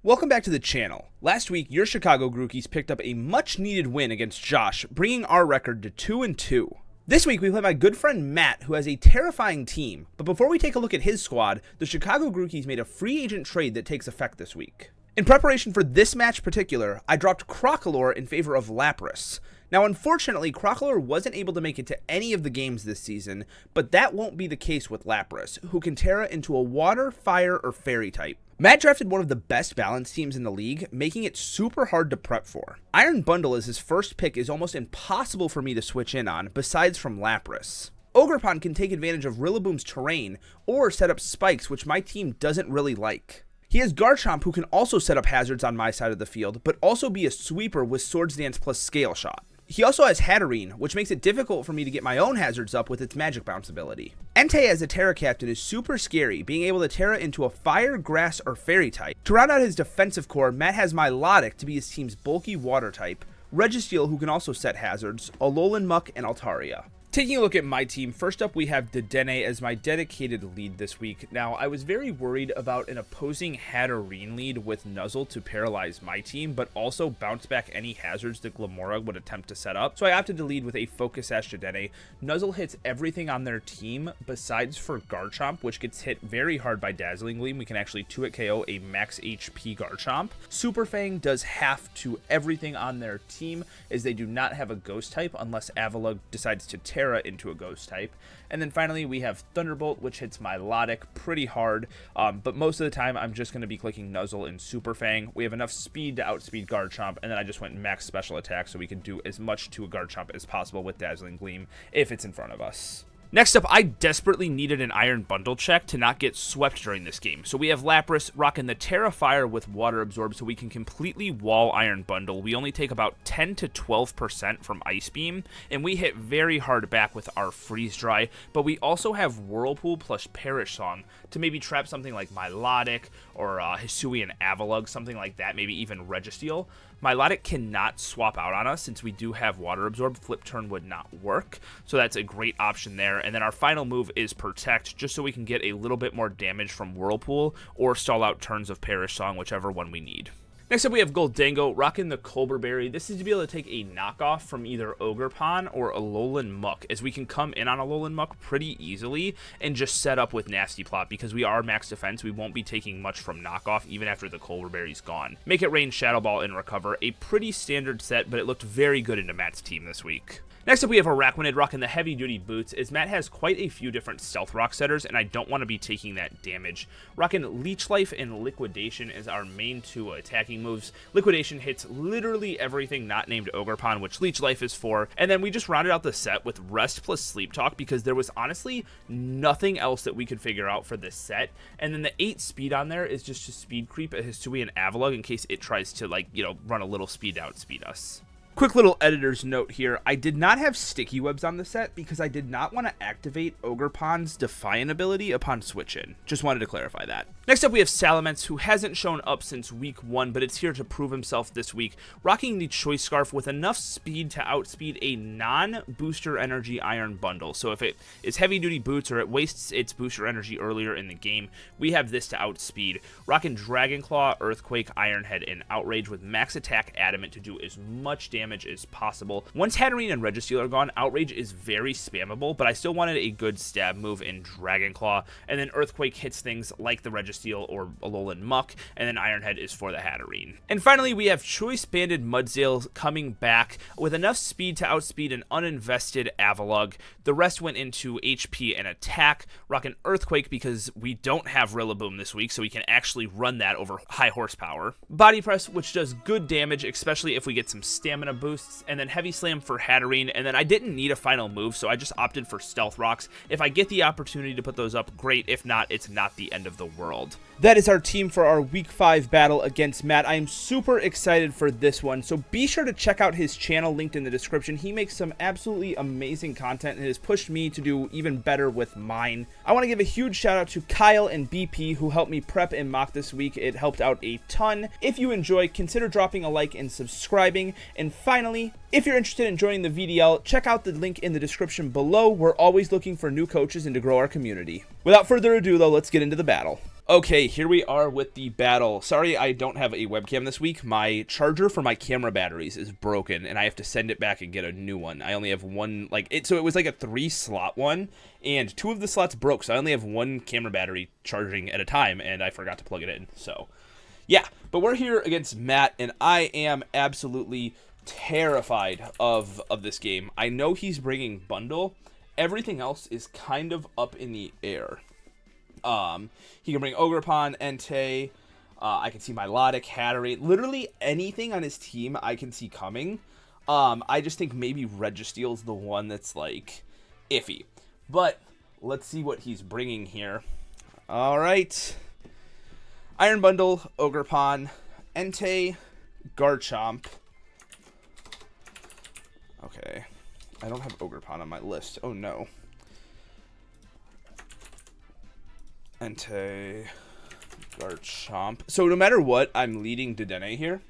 Welcome back to the channel. Last week, your Chicago Grookies picked up a much-needed win against Josh, bringing our record to 2-2. This week, we play my good friend Matt, who has a terrifying team. But before we take a look at his squad, the Chicago Grookies made a free agent trade that takes effect this week. In preparation for this match particular, I dropped Crocolore in favor of Lapras. Now, unfortunately, Crocolore wasn't able to make it to any of the games this season, but that won't be the case with Lapras, who can Terra into a Water, Fire, or Fairy type. Matt drafted one of the best balanced teams in the league, making it super hard to prep for. Iron Bundle as his first pick is almost impossible for me to switch in on, besides from Lapras. Ogerpon can take advantage of Rillaboom's terrain, or set up spikes, which my team doesn't really like. He has Garchomp, who can also set up hazards on my side of the field, but also be a sweeper with Swords Dance plus Scale Shot. He also has Hatterene, which makes it difficult for me to get my own hazards up with its Magic Bounce ability. Entei as a Terra Captain is super scary, being able to Terra into a Fire, Grass, or Fairy type. To round out his defensive core, Matt has Milotic to be his team's bulky Water type, Registeel, who can also set hazards, Alolan Muck, and Altaria. Taking a look at my team, first up we have Dedenne as my dedicated lead this week. Now, I was very worried about an opposing Hatterene lead with Nuzzle to paralyze my team, but also bounce back any hazards that Glimmora would attempt to set up. So I opted to lead with a Focus Sash Dedenne. Nuzzle hits everything on their team besides for Garchomp, which gets hit very hard by Dazzling Gleam. We can actually 2-hit KO a max HP Garchomp. Super Fang does half to everything on their team, as they do not have a Ghost type unless Avalugg decides to Terra into a Ghost type. And then finally we have Thunderbolt, which hits Milotic pretty hard, but most of the time I'm just going to be clicking Nuzzle and Super Fang. We have enough speed to outspeed Garchomp, and then I just went max special attack so we can do as much to a Garchomp as possible with Dazzling Gleam if it's in front of us. Next up, I desperately needed an Iron Bundle check to not get swept during this game. So we have Lapras rocking the Terra Fire with Water Absorb so we can completely wall Iron Bundle. We only take about 10 to 12% from Ice Beam, and we hit very hard back with our Freeze Dry, but we also have Whirlpool plus Perish Song to maybe trap something like Milotic or Hisui and Avalugg, something like that, maybe even Registeel. Milotic cannot swap out on us since we do have Water Absorb. Flip Turn would not work, so that's a great option there. And then our final move is Protect, just so we can get a little bit more damage from Whirlpool or stall out turns of Perish Song, whichever one we need. Next up, we have Goldango rocking the Colbur Berry. This is to be able to take a knockoff from either Ogerpon or Alolan Muck, as we can come in on Alolan Muck pretty easily and just set up with Nasty Plot. Because we are max defense, we won't be taking much from knockoff even after the Colbur Berry's gone. Make it rain, Shadow Ball, and Recover. A pretty standard set, but it looked very good into Matt's team this week. Next up, we have Araquanid rocking the Heavy Duty Boots, as Matt has quite a few different Stealth Rock setters, and I don't want to be taking that damage. Rocking Leech Life and Liquidation as our main two attacking moves. Liquidation hits literally everything not named Ogerpon, which Leech Life is for, and then we just rounded out the set with Rest plus Sleep Talk, because there was honestly nothing else that we could figure out for this set, and then the 8 speed on there is just to speed creep a Hisui and Avalugg in case it tries to, like, run a little speed to outspeed us. Quick little editor's note here, I did not have Sticky Webs on the set because I did not want to activate Ogerpon's Defiant ability upon switch in. Just wanted to clarify that. Next up, we have Salamence, who hasn't shown up since week 1, but it's here to prove himself this week, rocking the Choice Scarf with enough speed to outspeed a non-booster energy Iron Bundle. So if it is heavy duty boots or it wastes its booster energy earlier in the game, we have this to outspeed. Rocking Dragon Claw, Earthquake, Iron Head, and Outrage with max attack Adamant to do as much damage as possible. Once Hatterene and Registeel are gone, Outrage is very spammable, but I still wanted a good stab move in Dragon Claw, and then Earthquake hits things like the Registeel or Alolan Muck, and then Iron Head is for the Hatterene. And finally, we have Choice Banded Mudsdale coming back with enough speed to outspeed an uninvested Avalugg. The rest went into HP and attack, rocking Earthquake because we don't have Rillaboom this week, so we can actually run that over high horsepower. Body Press, which does good damage, especially if we get some stamina boosts, and then Heavy Slam for Hatterene, and then I didn't need a final move, so I just opted for Stealth Rocks. If I get the opportunity to put those up, great. If not, it's not the end of the world. That is our team for our Week 5 battle against Matt. I am super excited for this one, so be sure to check out his channel linked in the description. He makes some absolutely amazing content and has pushed me to do even better with mine. I want to give a huge shout out to Kyle and BP who helped me prep and mock this week. It helped out a ton. If you enjoy, consider dropping a like and subscribing. And finally, if you're interested in joining the VDL, check out the link in the description below. We're always looking for new coaches and to grow our community. Without further ado though, let's get into the battle. Okay, here we are with the battle. Sorry I don't have a webcam this week. My charger for my camera batteries is broken, and I have to send it back and get a new one. I only have one, so it was like a 3-slot one, and 2 of the slots broke, so I only have one camera battery charging at a time, and I forgot to plug it in, so... Yeah, but we're here against Matt, and I am absolutely terrified of this game. I know he's bringing Bundle. Everything else is kind of up in the air. He can bring Ogerpon, Entei. I can see Milotic, Hatterade. Literally anything on his team I can see coming. I just think maybe Registeel's the one that's, like, iffy. But let's see what he's bringing here. All right. Iron Bundle, Ogerpon, Entei, Garchomp. Okay. I don't have Ogerpon on my list. Oh, no. Entei, Garchomp. So no matter what, I'm leading Dedenne here.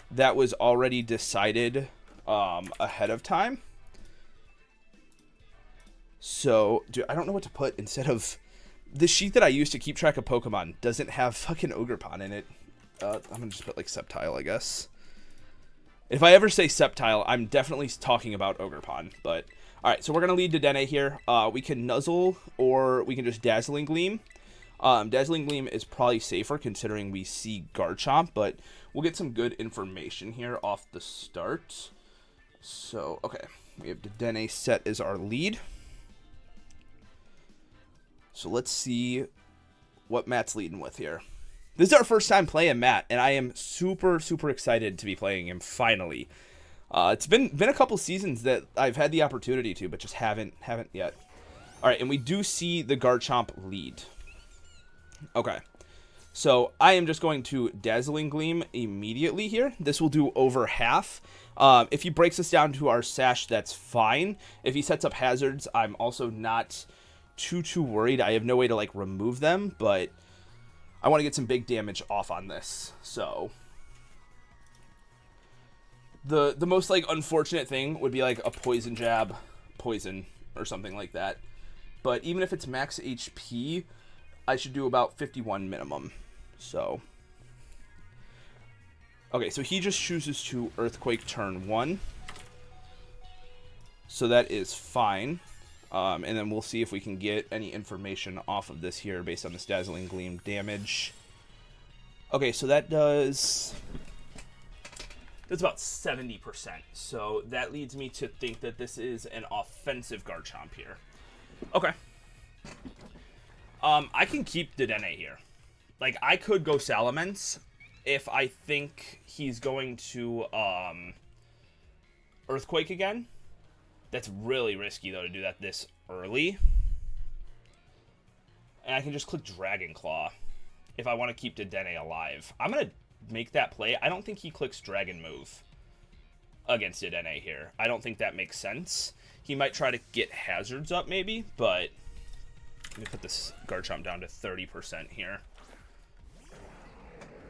That was already decided ahead of time. So, dude, I don't know what to put instead of... The sheet that I use to keep track of Pokemon doesn't have fucking Ogerpon in it. I'm going to just put, like, Sceptile, I guess. If I ever say Sceptile, I'm definitely talking about Ogerpon. But, alright, so we're going to lead Dedenne here. We can Nuzzle, or we can just Dazzling Gleam. Dazzling Gleam is probably safer considering we see Garchomp, but we'll get some good information here off the start. So, okay, we have Dedenne set as our lead. So let's see what Matt's leading with here. This is our first time playing Matt, and I am super, super excited to be playing him finally. It's been a couple seasons that I've had the opportunity to, but just haven't yet. All right, and we do see the Garchomp lead. Okay, so I am just going to Dazzling Gleam immediately here. This will do over half. If he breaks us down to our Sash, that's fine. If he sets up hazards, I'm also not too worried. I have no way to, like, remove them, but I want to get some big damage off on this. So the most, like, unfortunate thing would be, like, a Poison Jab, Poison, or something like that. But even if it's max HP, I should do about 51 minimum. So, okay, so he just chooses to Earthquake turn 1. So that is fine. And then we'll see if we can get any information off of this here based on this Dazzling Gleam damage. Okay, so that's about 70%. So that leads me to think that this is an offensive Garchomp here. Okay. I can keep Dedenne here. Like, I could go Salamence if I think he's going to Earthquake again. That's really risky, though, to do that this early. And I can just click Dragon Claw if I want to keep Dedenne alive. I'm going to make that play. I don't think he clicks Dragon Move against Dedenne here. I don't think that makes sense. He might try to get hazards up, maybe, but... Let me put this Garchomp down to 30% here.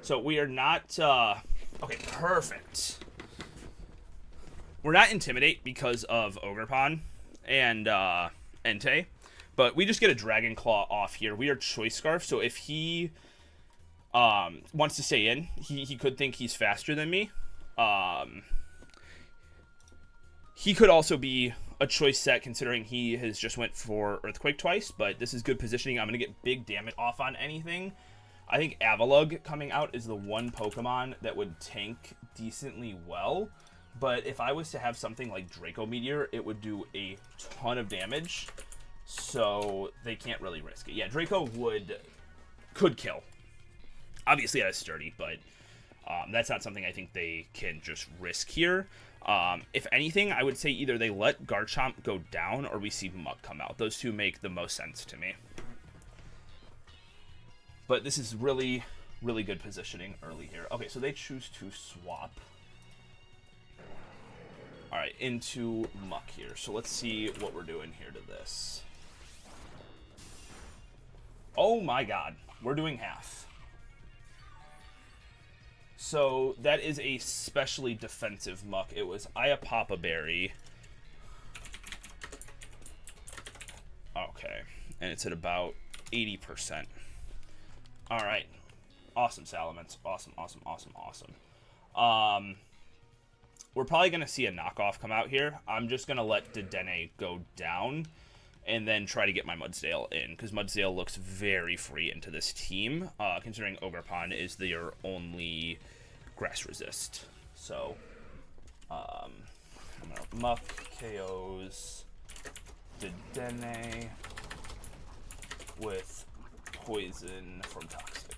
So we are not... okay, perfect. We're not Intimidate because of Ogerpon and Entei, but we just get a Dragon Claw off here. We are Choice Scarf, so if he wants to stay in, he could think he's faster than me. He could also be a choice set considering he has just went for Earthquake twice, but this is good positioning. I'm going to get big damage off on anything. I think Avalugg coming out is the one Pokemon that would tank decently well, but if I was to have something like Draco Meteor, it would do a ton of damage, so they can't really risk it. Yeah, Draco could kill. Obviously at a Sturdy, but that's not something I think they can just risk here. If anything, I would say either they let Garchomp go down or we see Muck come out. Those two make the most sense to me. But this is really, really good positioning early here. Okay, so they choose to swap. All right, into Muck here. So let's see what we're doing here to this. Oh my god, we're doing half. So that is a specially defensive Muck. It was Iapapa Berry. Okay, and it's at about 80%. All right. Awesome, Salamence. Awesome, awesome, awesome, awesome. We're probably going to see a knockoff come out here. I'm just going to let Dedenne go down and then try to get my Mudsdale in, because Mudsdale looks very free into this team, considering Ogerpon is their only grass resist. So, I'm going to Muck, KOs Dedenne with Poison from Toxic.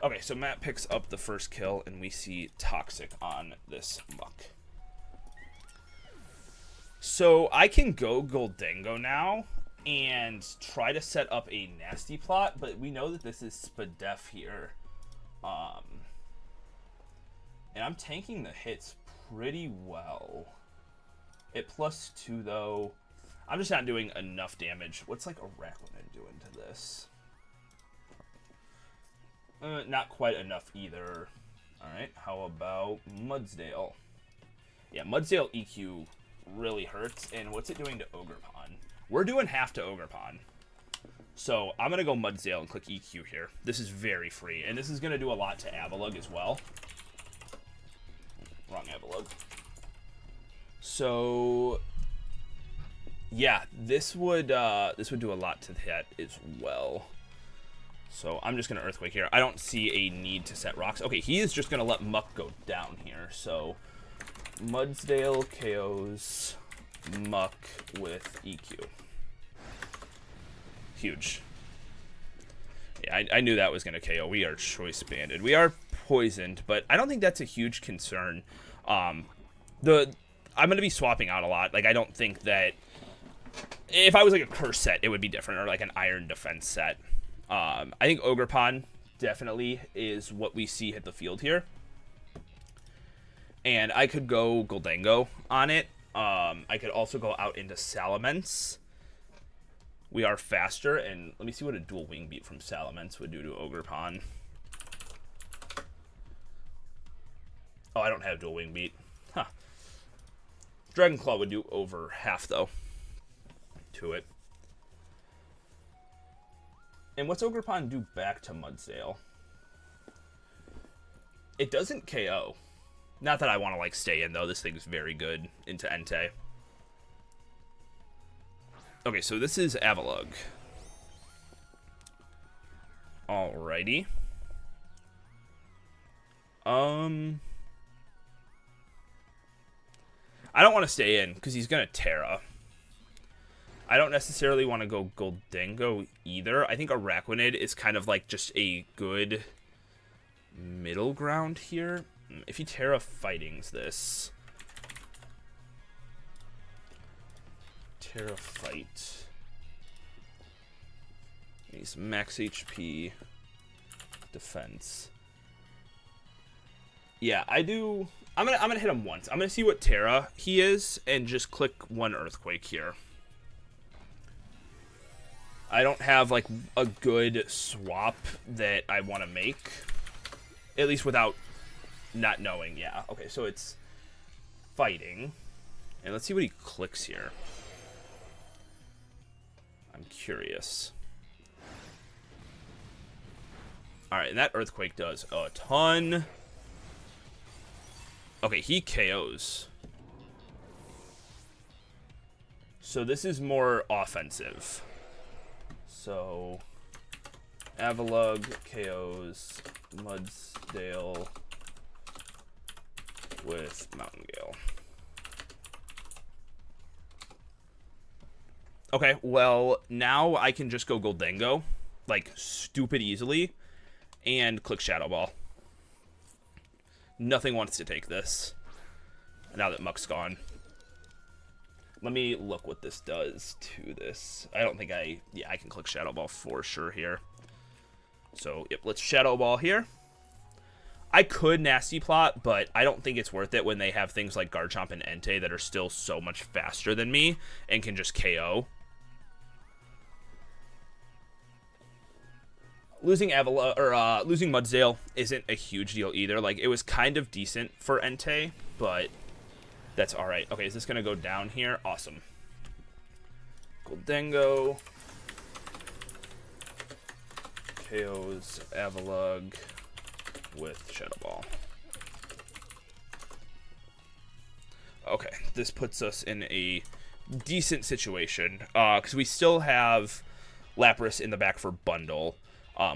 Okay, so Matt picks up the first kill, and we see Toxic on this Muck. So I can go Goldango now and try to set up a nasty plot, but we know that this is Spadef here. And I'm tanking the hits pretty well. At +2, though, I'm just not doing enough damage. What's like a Racklin doing to this? Not quite enough either. Alright, how about Mudsdale? Yeah, Mudsdale EQ really hurts. And what's it doing to Ogerpon? We're doing half to Ogerpon. So I'm going to go Mudsdale and click EQ here. This is very free. And this is going to do a lot to Avalugg as well. Wrong Avalugg. So yeah, this would do a lot to that as well. So I'm just going to Earthquake here. I don't see a need to set rocks. Okay, he is just going to let Muck go down here. So Mudsdale KOs Muck with EQ. Huge. Yeah, I knew that was going to KO. We are choice banded. We are poisoned, but I don't think that's a huge concern. I'm going to be swapping out a lot. Like, I don't think that... If I was like a curse set, it would be different, or like an iron defense set. I think Ogerpon definitely is what we see hit the field here. And I could go Goldango on it. I could also go out into Salamence. We are faster, and let me see what a dual wing beat from Salamence would do to Ogerpon. Oh, I don't have dual wing beat. Huh. Dragon Claw would do over half, though, to it. And what's Ogerpon do back to Mudsdale? It doesn't KO. Not that I want to, like, stay in, though. This thing's very good into Entei. Okay, so this is Avalugg. Alrighty. I don't want to stay in, because he's going to Terra. I don't necessarily want to go Goldango either. I think Araquanid is kind of like just a good middle ground here. If he Terra Fightings this. Terra Fight. He's max HP. Defense. Yeah, I do. I'm gonna hit him once. I'm gonna see what Terra he is and just click one Earthquake here. I don't have like a good swap that I want to make, at least without not knowing. Yeah, okay, so it's fighting, and let's see what he clicks here. I'm curious. All right, and that Earthquake does a ton. Okay, he KOs. So this is more offensive. So, Avalugg KOs Mudsdale with Mountain Gale. Okay, well, now I can just go Goldango, like, stupid easily, and click Shadow Ball. Nothing wants to take this, now that Muck's gone. Let me look what this does to this. I don't think yeah, I can click Shadow Ball for sure here. So, yep, let's Shadow Ball here. I could Nasty Plot, but I don't think it's worth it when they have things like Garchomp and Entei that are still so much faster than me and can just KO. Losing losing Mudsdale isn't a huge deal either. Like, it was kind of decent for Entei, but that's alright. Okay, is this going to go down here? Awesome. Goldango. KOs Avalugg with Shadow Ball. Okay, this puts us in a decent situation, because we still have Lapras in the back for Bundle,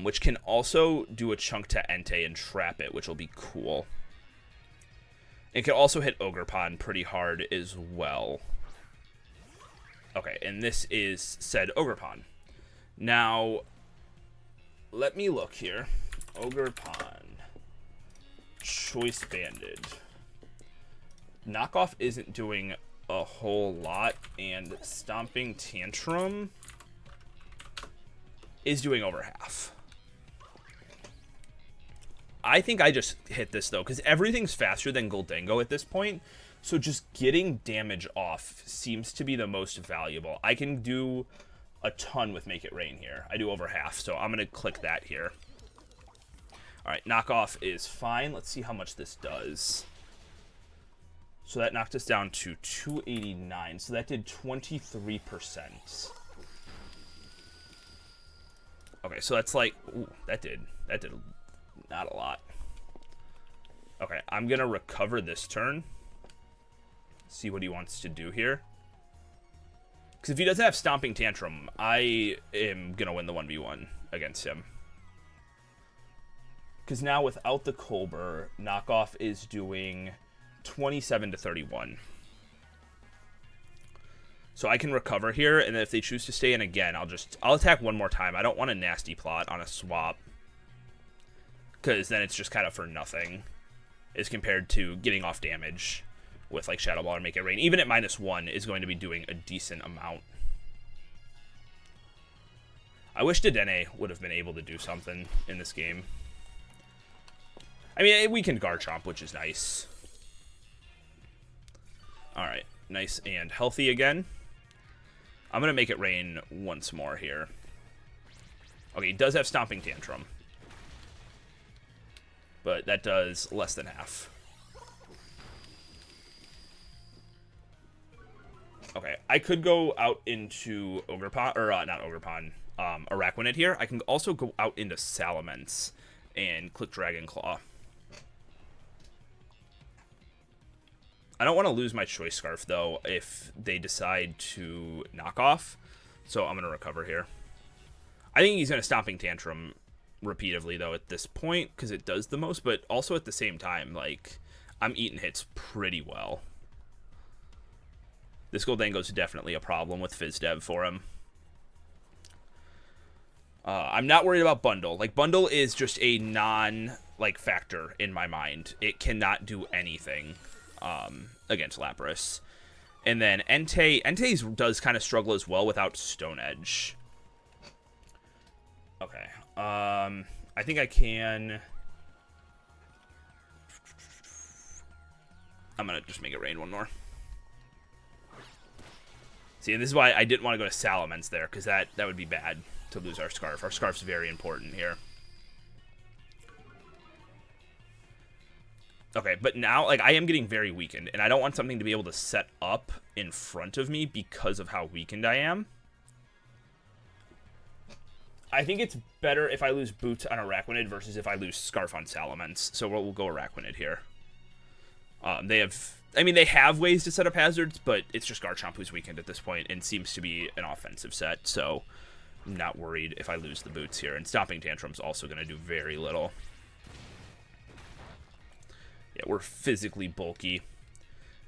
which can also do a chunk to Entei and trap it, which will be cool. It can also hit Ogerpon pretty hard as well. Okay, and this is said Ogerpon. Now, let me look here. Ogerpon. Choice Banded. Knockoff isn't doing a whole lot, and Stomping Tantrum is doing over half. I think I just hit this, though, because everything's faster than Gholdengo at this point, so just getting damage off seems to be the most valuable. I can do a ton with Make It Rain here. I do over half, so I'm going to click that here. All right, knockoff is fine. Let's see how much this does. So that knocked us down to 289. So that did 23%. Okay, so that's like, ooh, that did not a lot. Okay, I'm gonna recover this turn. See what he wants to do here. Because if he doesn't have Stomping Tantrum, I am gonna win the 1v1 against him. Because now without the Colbur, knockoff is doing 27 to 31. So I can recover here, and then if they choose to stay in again, I'll attack one more time. I don't want a nasty plot on a swap, because then it's just kind of for nothing as compared to getting off damage with like Shadow Ball or Make It Rain. Even at -1 is going to be doing a decent amount. I wish Dedenne would have been able to do something in this game. I mean, we can Garchomp, which is nice. Alright, nice and healthy again. I'm going to Make It Rain once more here. Okay, he does have Stomping Tantrum, but that does less than half. Okay, I could go out into Ogerpon, or not Ogerpon, Araquanid here. I can also go out into Salamence and click Dragon Claw. I don't want to lose my Choice Scarf, though, if they decide to knock off. So I'm going to recover here. I think he's going to Stomping Tantrum repeatedly, though, at this point, because it does the most. But also at the same time, like, I'm eating hits pretty well. This Gholdengo's definitely a problem with FizzDev for him. I'm not worried about Bundle. Like, Bundle is just a factor in my mind. It cannot do anything against Lapras. And then Entei's does kind of struggle as well without Stone Edge. Okay. I think I can... I'm going to just Make It Rain one more. See, and this is why I didn't want to go to Salamence there, because that would be bad to lose our Scarf. Our Scarf's very important here. Okay, but now, like, I am getting very weakened, and I don't want something to be able to set up in front of me because of how weakened I am. I think it's better if I lose Boots on Araquanid versus if I lose Scarf on Salamence, so we'll go Araquanid here. They have ways to set up hazards, but it's just Garchomp who's weakened at this point and seems to be an offensive set, so I'm not worried if I lose the Boots here. And Stomping Tantrum's also going to do very little. Yeah, we're physically bulky.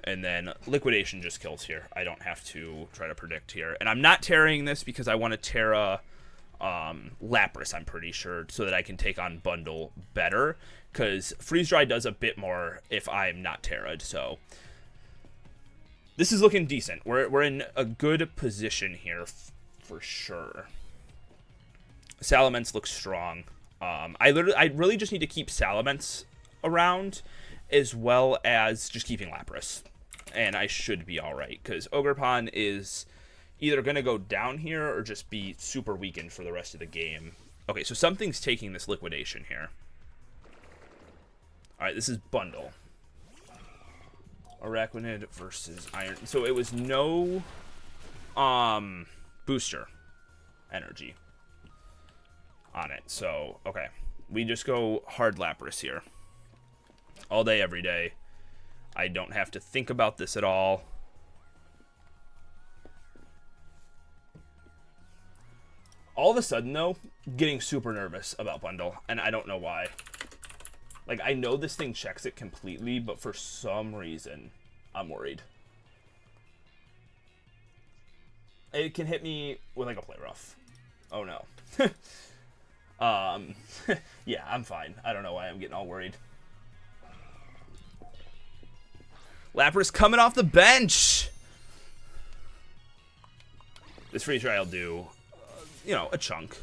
And then Liquidation just kills here. I don't have to try to predict here. And I'm not Terraing this because I want to Terra Lapras, I'm pretty sure, so that I can take on Bundle better. Because Freeze Dry does a bit more if I'm not Terra'd, so... This is looking decent. We're in a good position here, for sure. Salamence looks strong. I really just need to keep Salamence around, as well as just keeping Lapras. And I should be alright, because Ogerpon is either going to go down here or just be super weakened for the rest of the game. Okay, so something's taking this Liquidation here. Alright, this is Bundle. Araquanid versus Iron. So it was no booster energy. on it. So, okay. We just go hard Lapras here. All day, every day. I don't have to think about this at all. All of a sudden, though, getting super nervous about Bundle, and I don't know why. Like, I know this thing checks it completely, but for some reason, I'm worried. It can hit me with, like, a play rough. Oh, no. Yeah, I'm fine. I don't know why I'm getting all worried. Lapras coming off the bench! This freeze dry will do, you know, a chunk.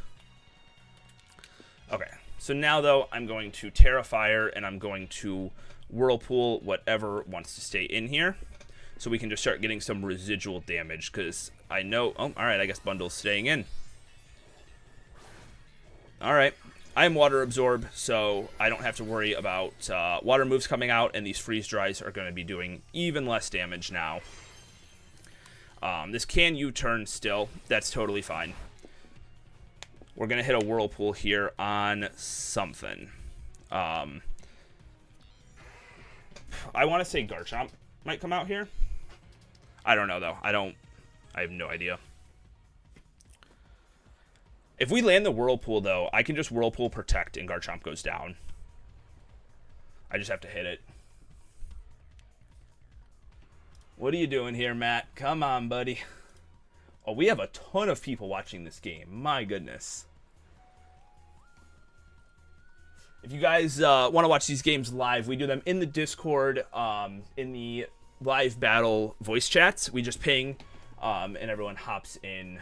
Okay, so now, though, I'm going to Terrafire, and I'm going to Whirlpool whatever wants to stay in here. So we can just start getting some residual damage, because I know... Oh, alright, I guess Bundle's staying in. Alright, I'm Water Absorb, so I don't have to worry about water moves coming out, and these freeze dries are going to be doing even less damage now. This can U-turn still. That's totally fine. We're going to hit a Whirlpool here on something. I want to say Garchomp might come out here. I don't know, though. I have no idea. If we land the Whirlpool, though, I can just Whirlpool Protect and Garchomp goes down. I just have to hit it. What are you doing here, Matt? Come on, buddy. Oh, we have a ton of people watching this game. My goodness. If you guys want to watch these games live, we do them in the Discord, in the live battle voice chats. We just ping, and everyone hops in.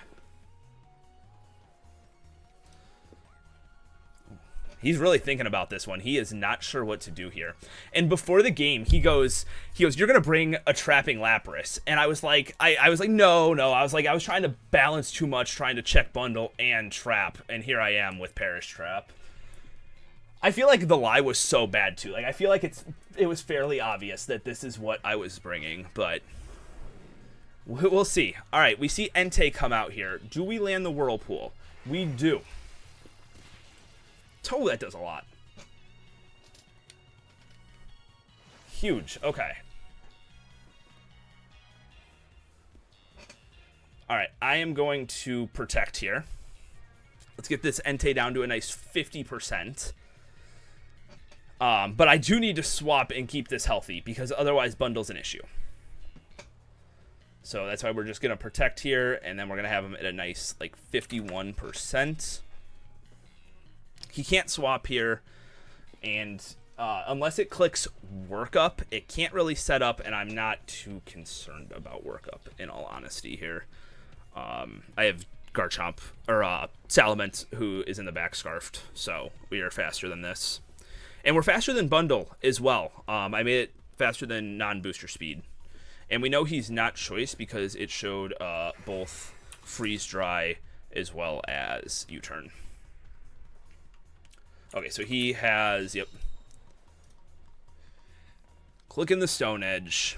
He's really thinking about this one. He is not sure what to do here. And before the game, he goes, you're going to bring a trapping Lapras. And I was like, no. I was trying to balance too much, trying to check Bundle and Trap. And here I am with Perish Trap. I feel like the lie was so bad, too. Like, I feel like it was fairly obvious that this is what I was bringing. But we'll see. All right, we see Entei come out here. Do we land the Whirlpool? We do. Oh, that does a lot. Huge. Okay. All right. I am going to protect here. Let's get this Entei down to a nice 50%. But I do need to swap and keep this healthy because otherwise Bundle's an issue. So that's why we're just going to protect here, and then we're going to have him at a nice, like, 51%. He can't swap here, and unless it clicks Workup, it can't really set up, and I'm not too concerned about Workup, in all honesty here. I have Garchomp, or Salamence, who is in the back scarfed, so we are faster than this. And we're faster than Bundle as well. I made it faster than non-booster speed. And we know he's not choice because it showed both freeze dry as well as U-turn. Okay, so he has, yep. Click in the Stone Edge.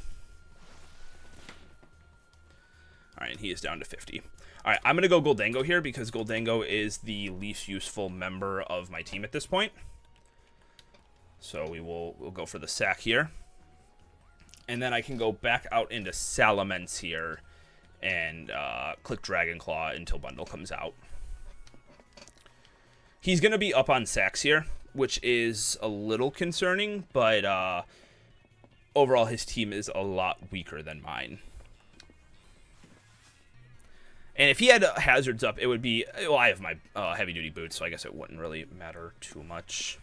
All right, and he is down to 50. All right, I'm going to go Goldango here because Goldango is the least useful member of my team at this point. So we'll go for the sack here. And then I can go back out into Salamence here and click Dragon Claw until Bundle comes out. He's going to be up on sacks here, which is a little concerning, but overall his team is a lot weaker than mine. And if he had hazards up, it would be... Well, I have my heavy-duty boots, so I guess it wouldn't really matter too much.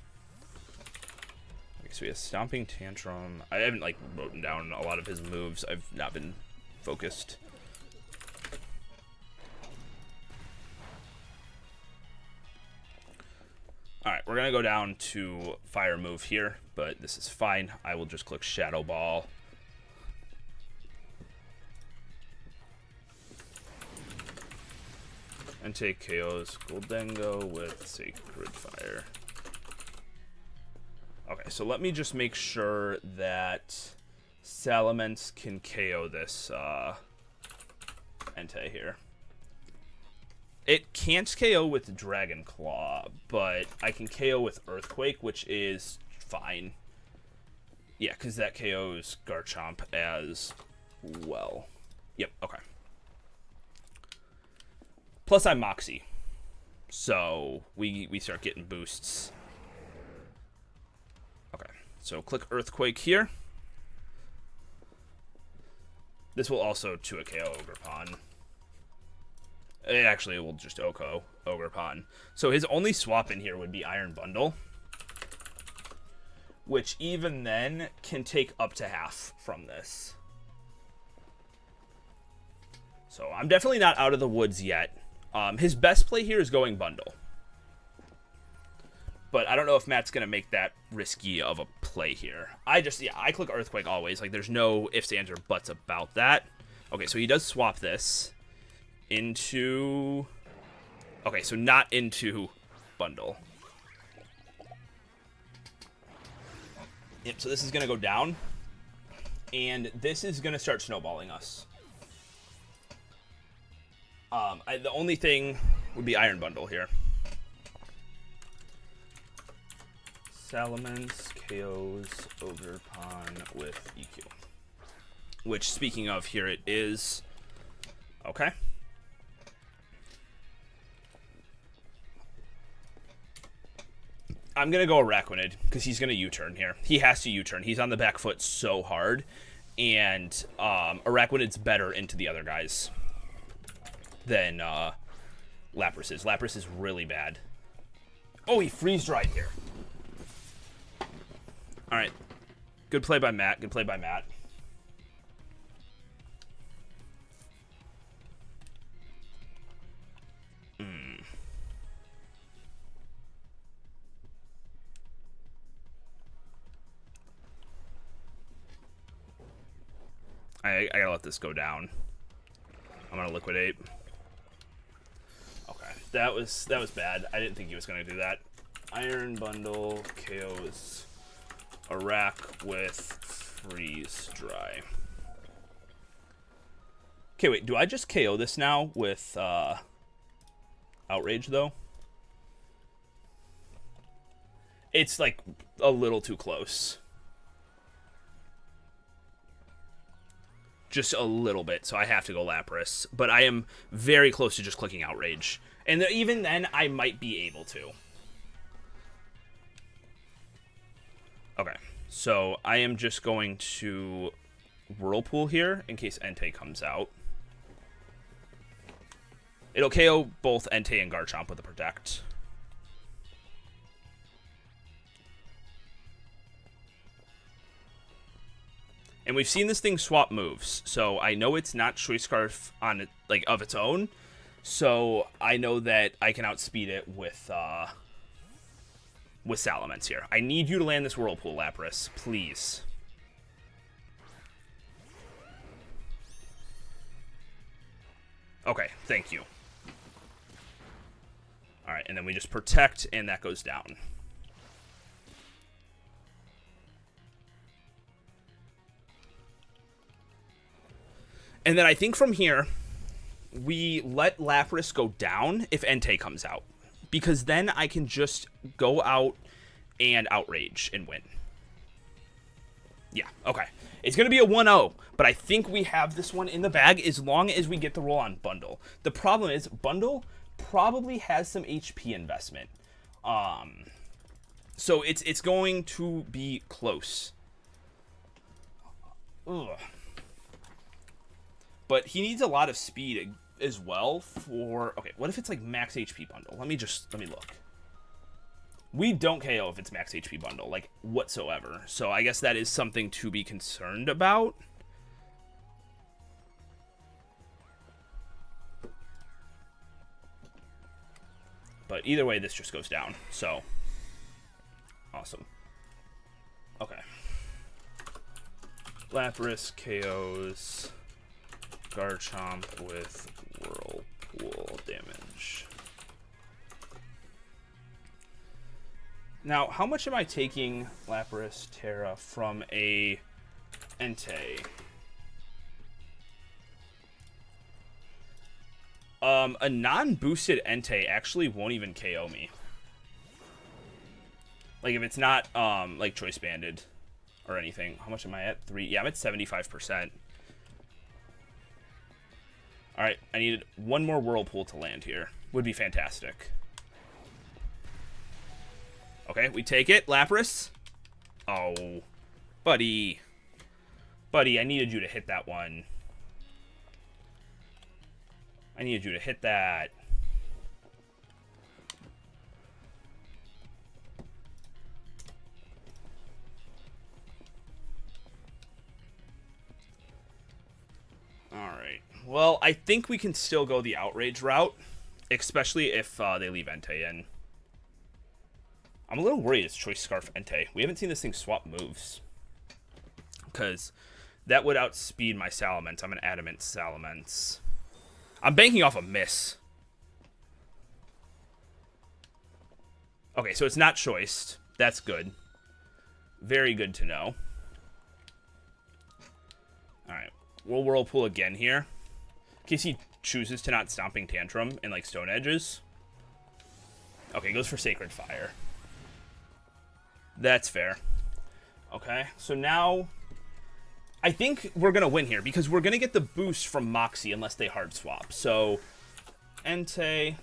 Okay, so we have Stomping Tantrum. I haven't, like, written down a lot of his moves. I've not been focused. Alright, we're going to go down to Fire Move here, but this is fine. I will just click Shadow Ball. And take KO's Goldango with Sacred Fire. Okay, so let me just make sure that Salamence can KO this Entei here. It can't KO with Dragon Claw, but I can KO with Earthquake, which is fine. Yeah, because that KOs Garchomp as well. Yep, okay. Plus I'm Moxie. So we start getting boosts. Okay, so click Earthquake here. This will also 2 KO Ogerpon. Actually, it will just OHKO Ogerpon. So his only swap in here would be Iron Bundle, which even then can take up to half from this. So I'm definitely not out of the woods yet. His best play here is going Bundle. But I don't know if Matt's going to make that risky of a play here. I click Earthquake always. Like, there's no ifs, ands, or buts about that. Okay, so he does swap this into... Okay, so not into Bundle. Yep, so this is going to go down. And this is going to start snowballing us. The only thing would be Iron Bundle here. Salamence KOs Ogerpon with EQ. Which, speaking of, here it is. Okay. I'm going to go Araquanid, because he's going to U-turn here. He has to U-turn. He's on the back foot so hard. And Araquanid's better into the other guys than Lapras is. Lapras is really bad. Oh, he freeze-dried here. All right. Good play by Matt. Good play by Matt. I gotta let this go down. I'm gonna liquidate. Okay, that was bad. I didn't think he was gonna do that. Iron Bundle KOs Arac with Freeze Dry. Okay, wait. Do I just KO this now with Outrage though? It's like a little too close. Just a little bit, so I have to go Lapras. But I am very close to just clicking Outrage. And even then, I might be able to. Okay, so I am just going to Whirlpool here in case Entei comes out. It'll KO both Entei and Garchomp with a Protect. And we've seen this thing swap moves, so I know it's not Choice Scarf on it, like, of its own. So I know that I can outspeed it with Salamence here. I need you to land this Whirlpool, Lapras, please. Okay, thank you. All right, and then we just Protect, and that goes down. And then I think from here, we let Lapras go down if Entei comes out. Because then I can just go out and Outrage and win. Yeah, okay. It's going to be a 1-0, but I think we have this one in the bag as long as we get the roll on Bundle. The problem is, Bundle probably has some HP investment. So it's going to be close. Ugh. But he needs a lot of speed as well for... Okay, what if it's like max HP Bundle? Let me look. We don't KO if it's max HP Bundle, like, whatsoever. So I guess that is something to be concerned about. But either way, this just goes down. So, awesome. Okay. Lapras KOs Garchomp with Whirlpool damage. Now, how much am I taking Lapras Terra from a Entei? A non-boosted Entei actually won't even KO me. Like, if it's not, like, choice banded or anything. How much am I at? 3? Yeah, I'm at 75%. Alright, I needed one more Whirlpool to land here. Would be fantastic. Okay, we take it. Lapras. Oh. Buddy. Buddy, I needed you to hit that one. I needed you to hit that. Alright. Well, I think we can still go the outrage route, especially if they leave Entei in. I'm a little worried it's Choice Scarf Entei. We haven't seen this thing swap moves. Because that would outspeed my Salamence. I'm an adamant Salamence. I'm banking off a miss. Okay, so it's not choiced. That's good. Very good to know. Alright. We'll Whirlpool again here. In case he chooses to not Stomping Tantrum and, like, Stone Edges. Okay, he goes for Sacred Fire. That's fair. Okay, so now I think we're going to win here because we're going to get the boost from Moxie unless they hard swap. So, Entei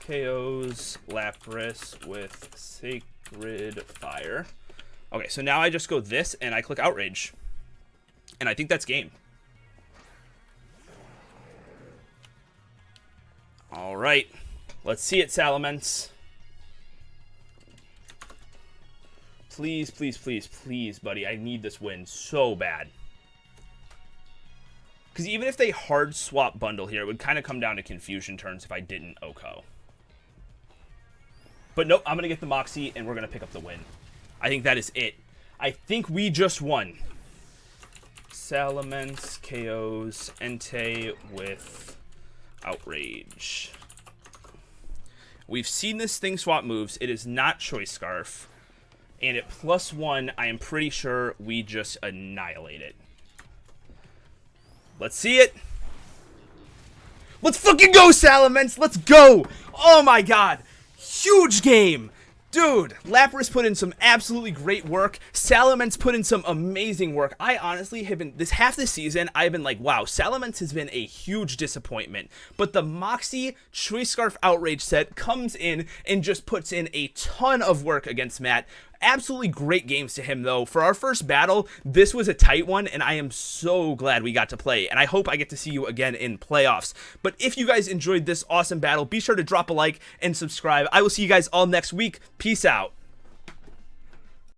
KOs Lapras with Sacred Fire. Okay, so now I just go this and I click Outrage. And I think that's game. All right, let's see it, Salamence. Please, please, please, please, buddy. I need this win so bad. Because even if they hard swap bundle here, it would kind of come down to confusion turns if I didn't OHKO. But nope, I'm going to get the Moxie, and we're going to pick up the win. I think that is it. I think we just won. Salamence KOs Entei with Outrage. We've seen this thing swap moves. It is not Choice Scarf. And at +1, I am pretty sure we just annihilate it. Let's see it. Let's fucking go, Salamence. Let's go. Oh, my God. Huge game. Dude, Lapras put in some absolutely great work. Salamence put in some amazing work. I honestly have been, half this season, I've been like, wow, Salamence has been a huge disappointment. But the Moxie Choice Scarf Outrage set comes in and just puts in a ton of work against Matt. Absolutely great games to him, though. For our first battle, this was a tight one, and I am so glad we got to play. And I hope I get to see you again in playoffs. But if you guys enjoyed this awesome battle, be sure to drop a like and subscribe. I will see you guys all next week. Peace out.